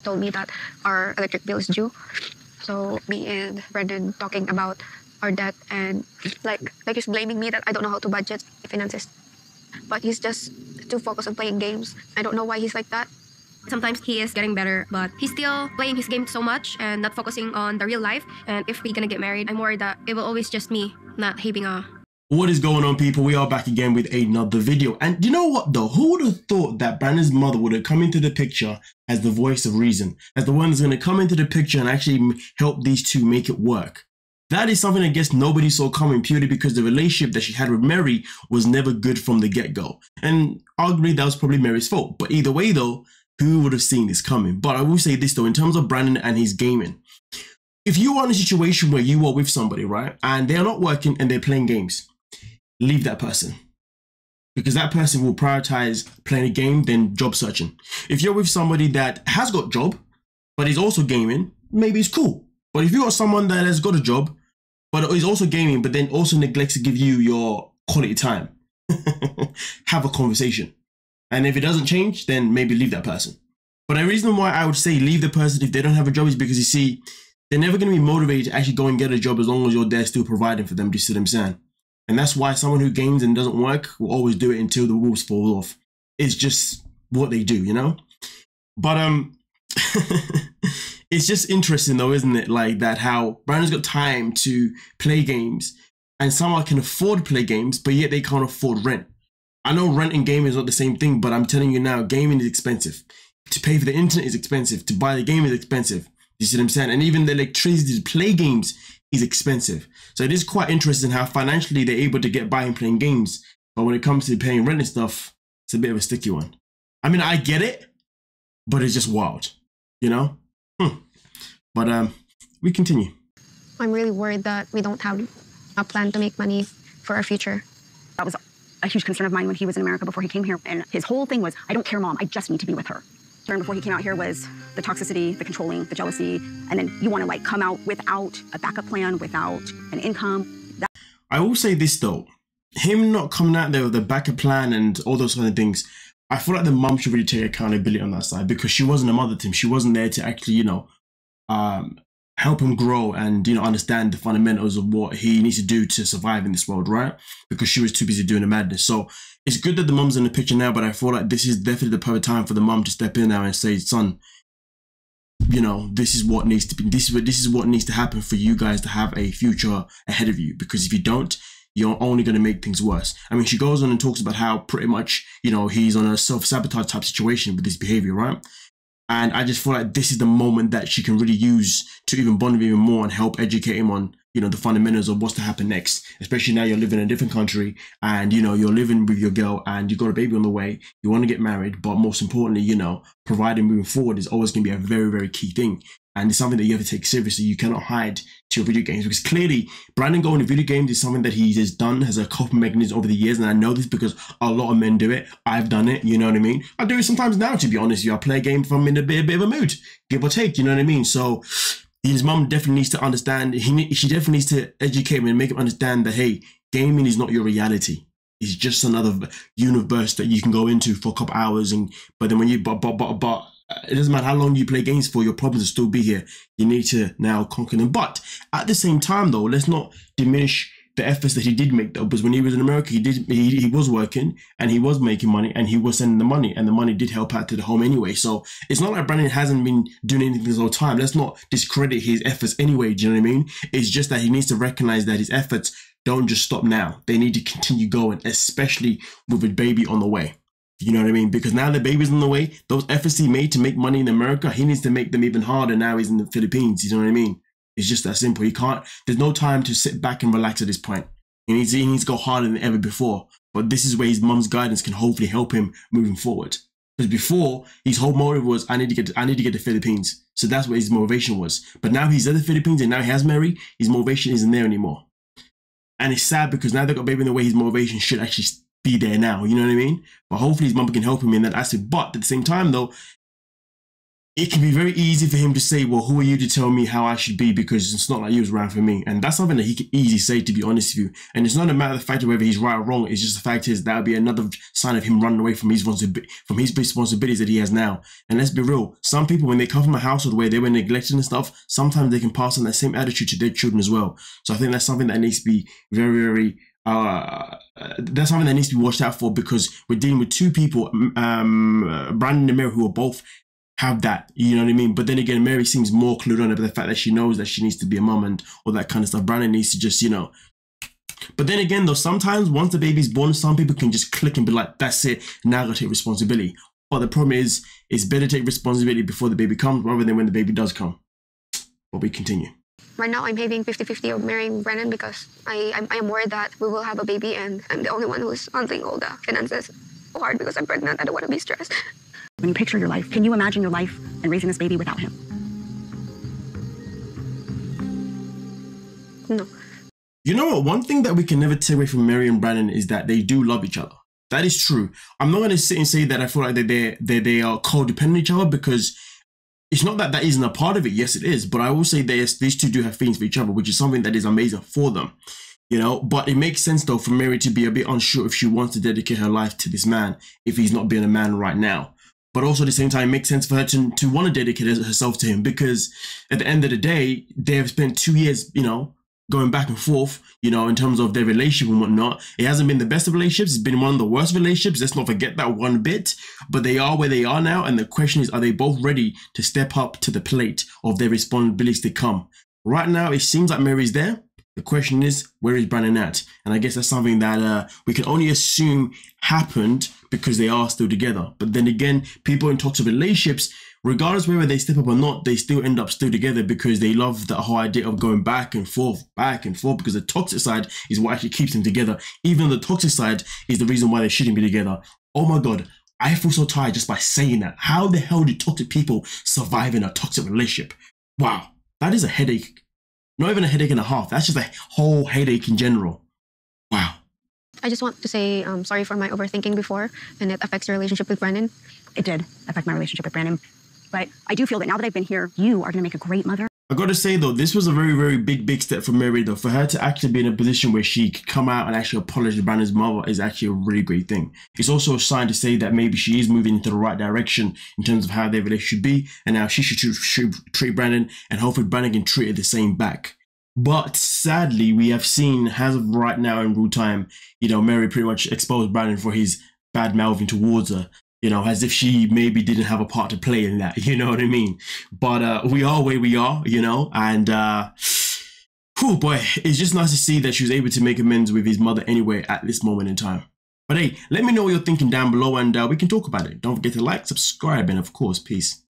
told me that our electric bill is due. So me and Brandan talking about our debt, and like he's blaming me that I don't know how to budget finances. But he's just too focused on playing games. I don't know why he's like that. Sometimes he is getting better, but he's still playing his game so much and not focusing on the real life. And if we're gonna get married, I'm worried that it will always just me not having a... What is going on, people? We are back again with another video. And you know what though? Who would have thought that Brandan's mother would have come into the picture as the voice of reason, as the one that's going to come into the picture and actually help these two make it work? That is something I guess nobody saw coming, purely because the relationship that she had with Mary was never good from the get-go. And arguably that was probably Mary's fault. But either way though, who would have seen this coming? But I will say this though, in terms of Brandan and his gaming, if you are in a situation where you are with somebody, right, and they're not working and they're playing games, leave that person. Because that person will prioritize playing a game than job searching. If you're with somebody that has got a job, but is also gaming, maybe it's cool. But if you got someone that has got a job, but is also gaming, but then also neglects to give you your quality time, have a conversation. And if it doesn't change, then maybe leave that person. But the reason why I would say leave the person if they don't have a job is because, you see, they're never going to be motivated to actually go and get a job as long as you're there still providing for them. Do you see what I'm saying? And that's why someone who games and doesn't work will always do it until the wheels fall off. It's just what they do, you know? But it's just interesting though, isn't it? Like that, how Brandan's got time to play games and someone can afford to play games, but yet they can't afford rent. I know rent and gaming is not the same thing, but I'm telling you now, gaming is expensive. To pay for the internet is expensive. To buy the game is expensive. You see what I'm saying? And even the electricity to play games is expensive. So it is quite interesting how financially they're able to get by in playing games. But when it comes to paying rent and stuff, it's a bit of a sticky one. I mean, I get it, but it's just wild, you know? But we continue. I'm really worried that we don't have a plan to make money for our future. That was a huge concern of mine when he was in America before he came here. And his whole thing was, I don't care, Mom, I just need to be with her. Before he came out here was the toxicity, the controlling, the jealousy, and then you want to like come out without a backup plan, without an income. I will say this though, him not coming out there with a backup plan and all those kind of things, I feel like the mum should really take accountability on that side, because she wasn't a mother to him. She wasn't there to actually, you know, help him grow and, you know, understand the fundamentals of what he needs to do to survive in this world, right? Because she was too busy doing the madness. So it's good that the mum's in the picture now, but I feel like this is definitely the perfect time for the mum to step in now and say, son, you know, this is what needs to be, this is what needs to happen for you guys to have a future ahead of you. Because if you don't, you're only going to make things worse. I mean, she goes on and talks about how pretty much, you know, he's on a self-sabotage type situation with this behavior, right? And I just feel like this is the moment that she can really use to even bond with him even more and help educate him on, you know, the fundamentals of what's to happen next. Especially now you're living in a different country and, you know, you're living with your girl and you've got a baby on the way. You want to get married, but most importantly, you know, providing moving forward is always going to be a very, very key thing. And it's something that you have to take seriously. You cannot hide to your video games, because clearly Brandan going to video games is something that he has done, has a coping mechanism over the years. And I know this because a lot of men do it. I've done it. You know what I mean? I do it sometimes now, to be honest with you. I play a game if I'm in a bit of a mood, give or take. You know what I mean? So his mum definitely needs to understand. She definitely needs to educate him and make him understand that, hey, gaming is not your reality. It's just another universe that you can go into for a couple hours. But then when you, it doesn't matter how long you play games for, your problems will still be here. You need to now conquer them. But at the same time though, let's not diminish the efforts that he did make though, because when he was in America, he was working and he was making money and he was sending the money, and the money did help out to the home anyway. So it's not like Brandan hasn't been doing anything this whole time. Let's not discredit his efforts anyway. Do you know what I mean? It's just that he needs to recognize that his efforts don't just stop now. They need to continue going, especially with a baby on the way. You know what I mean? Because now the baby's on the way, those efforts he made to make money in America, he needs to make them even harder now he's in the Philippines. You know what I mean? It's just that simple. He can't, there's no time to sit back and relax at this point. He needs to go harder than ever before. But this is where his mum's guidance can hopefully help him moving forward. Because before, his whole motive was, I need to get to the Philippines. So that's what his motivation was. But now he's at the Philippines and now he has Mary, his motivation isn't there anymore. And it's sad because now they've got a baby in the way, his motivation should actually be there now, you know what I mean? But hopefully his mum can help him in that aspect. But at the same time though, it can be very easy for him to say, well, who are you to tell me how I should be, because it's not like you was around for me. And that's something that he can easily say, to be honest with you. And it's not a matter of the fact of whether he's right or wrong. It's just the fact is that would be another sign of him running away from his responsibilities that he has now. And let's be real, some people, when they come from a household where they were neglected and stuff, sometimes they can pass on that same attitude to their children as well. So I think that's something that needs to be very, that's something that needs to be watched out for, because we're dealing with two people, Brandan and Mary, who are both have that, you know what I mean? But then again, Mary seems more clued on about the fact that she knows that she needs to be a mom and all that kind of stuff. Brandan needs to just, you know. But then again, though, sometimes once the baby's born, some people can just click and be like, that's it, now I gotta take responsibility. But the problem is, it's better to take responsibility before the baby comes rather than when the baby does come. But we continue. Right now, I'm having 50-50 of marrying Brandan because I am worried that we will have a baby and I'm the only one who's handling all the finances. So hard because I'm pregnant. I don't want to be stressed. When you picture your life, can you imagine your life and raising this baby without him? No. You know what? One thing that we can never take away from Mary and Brandan is that they do love each other. That is true. I'm not going to sit and say that I feel like they are codependent on each other, because it's not that that isn't a part of it. Yes, it is. But I will say these two do have feelings for each other, which is something that is amazing for them. You know, but it makes sense though for Mary to be a bit unsure if she wants to dedicate her life to this man if he's not being a man right now. But also at the same time, it makes sense for her to want to dedicate herself to him, because at the end of the day, they have spent 2 years, you know, going back and forth, you know, in terms of their relationship and whatnot. It hasn't been the best of relationships. It's been one of the worst relationships. Let's not forget that one bit. But they are where they are now. And the question is, are they both ready to step up to the plate of their responsibilities to come? Right now, it seems like Mary's there. The question is, where is Brandan at? And I guess that's something that we can only assume happened because they are still together. But then again, people in toxic relationships, regardless whether they step up or not, they still end up still together because they love the whole idea of going back and forth, because the toxic side is what actually keeps them together. Even though the toxic side is the reason why they shouldn't be together. Oh my God, I feel so tired just by saying that. How the hell do toxic people survive in a toxic relationship? Wow, that is a headache. Not even a headache and a half. That's just a whole headache in general. Wow. I just want to say sorry for my overthinking before, and it affects your relationship with Brandan. It did affect my relationship with Brandan. But I do feel that now that I've been here, you are going to make a great mother. I got to say though, this was a very, very big step for Mary though. For her to actually be in a position where she could come out and actually apologize to Brandan's mother is actually a really great thing. It's also a sign to say that maybe she is moving into the right direction in terms of how their relationship should be. And now she should treat Brandan, and hopefully Brandan can treat her the same back. But sadly, we have seen, as of right now in real time, you know, Mary pretty much exposed Brandan for his bad mouthing towards her, you know, as if she maybe didn't have a part to play in that, you know what I mean? But we are where we are, you know, and oh boy, it's just nice to see that she was able to make amends with his mother anyway at this moment in time. But hey, let me know what you're thinking down below, and we can talk about it. Don't forget to like, subscribe, and of course, peace.